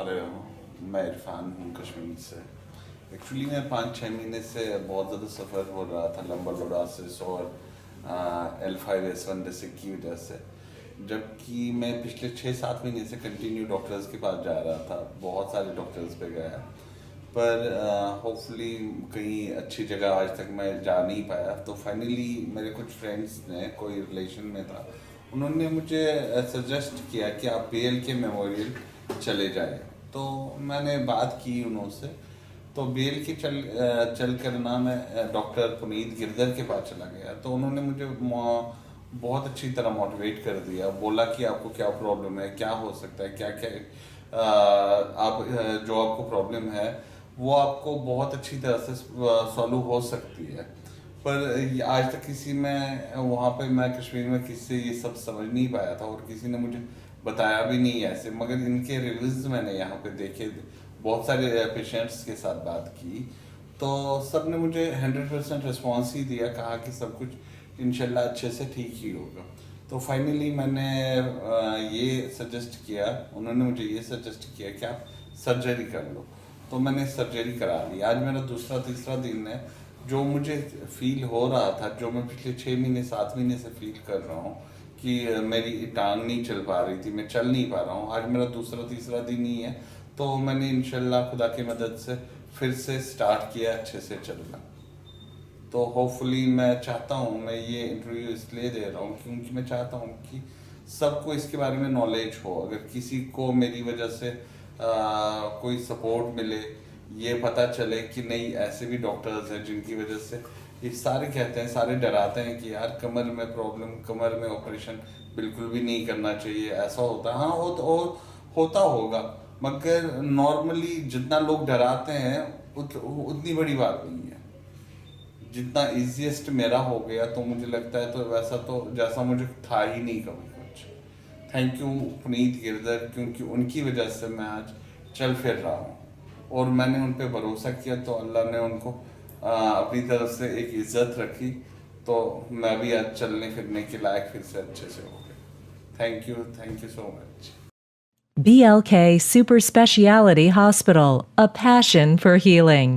अरे मैं इरफान हूँ कश्मीर से। एक्चुअली मैं 5-6 महीने से बहुत ज़्यादा सफ़र हो रहा था लंबा लोडासिस और L5S1 डिसीज की वजह से, जबकि मैं पिछले 6-7 महीने से कंटिन्यू डॉक्टर्स के पास जा रहा था। बहुत सारे डॉक्टर्स पे गया, पर होपफुली कहीं अच्छी जगह आज तक मैं जा नहीं पाया। तो फाइनली मेरे कुछ फ्रेंड्स ने, कोई रिलेशन में था, उन्होंने मुझे सजेस्ट किया कि आप BLK मेमोरियल चले जाएं। तो मैंने बात की उनसे, तो BLK चल कर ना मैं डॉक्टर पुनीत गिरधर के पास चला गया। तो उन्होंने मुझे बहुत अच्छी तरह मोटिवेट कर दिया, बोला कि आपको क्या प्रॉब्लम है, क्या हो सकता है, क्या क्या आप जो आपको प्रॉब्लम है वो आपको बहुत अच्छी तरह से सॉल्व हो सकती है। पर आज तक किसी में वहाँ पे मैं कश्मीर में किसी से ये सब समझ नहीं पाया था और किसी ने मुझे बताया भी नहीं ऐसे। मगर इनके रिव्यूज़ मैंने यहाँ पे देखे, बहुत सारे पेशेंट्स के साथ बात की, तो सब ने मुझे 100% रिस्पॉन्स ही दिया, कहा कि सब कुछ इंशाल्लाह अच्छे से ठीक ही होगा। तो फाइनली मैंने ये सजेस्ट किया, उन्होंने मुझे ये सजेस्ट किया कि आप सर्जरी कर लो। तो मैंने सर्जरी करा ली। आज मेरा दूसरा तीसरा दिन है। जो मुझे फील हो रहा था, जो मैं पिछले 6 महीने 7 महीने से फील कर रहा हूँ कि मेरी टांग नहीं चल पा रही थी, मैं चल नहीं पा रहा हूँ, आज मेरा दूसरा तीसरा दिन ही है। तो मैंने इंशाल्लाह खुदा की मदद से फिर से स्टार्ट किया अच्छे से चलना। तो होपफुली मैं चाहता हूँ, मैं ये इंटरव्यू इसलिए दे रहा हूँ क्योंकि मैं चाहता हूँ कि सबको इसके बारे में नॉलेज हो। अगर किसी को मेरी वजह से कोई सपोर्ट मिले, ये पता चले कि नहीं ऐसे भी डॉक्टर्स हैं जिनकी वजह से ये सारे कहते हैं, सारे डराते हैं कि यार कमर में प्रॉब्लम, कमर में ऑपरेशन बिल्कुल भी नहीं करना चाहिए, ऐसा होता है। हाँ होता होगा, मगर नॉर्मली जितना लोग डराते हैं उतनी बड़ी बात नहीं है। जितना इजीएस्ट मेरा हो गया, तो मुझे लगता है तो वैसा तो जैसा मुझे था ही नहीं कभी कुछ। थैंक यू पुनीत गिरधर, क्योंकि उनकी वजह से मैं आज चल फिर रहा हूँ और मैंने उन पर भरोसा किया, तो अल्लाह ने उनको अपनी तरफ से एक इज्जत रखी, तो मैं भी आज चलने फिरने के लायक फिर से अच्छे से हो गया। Thank you so much. BLK Super Speciality Hospital, a passion for healing.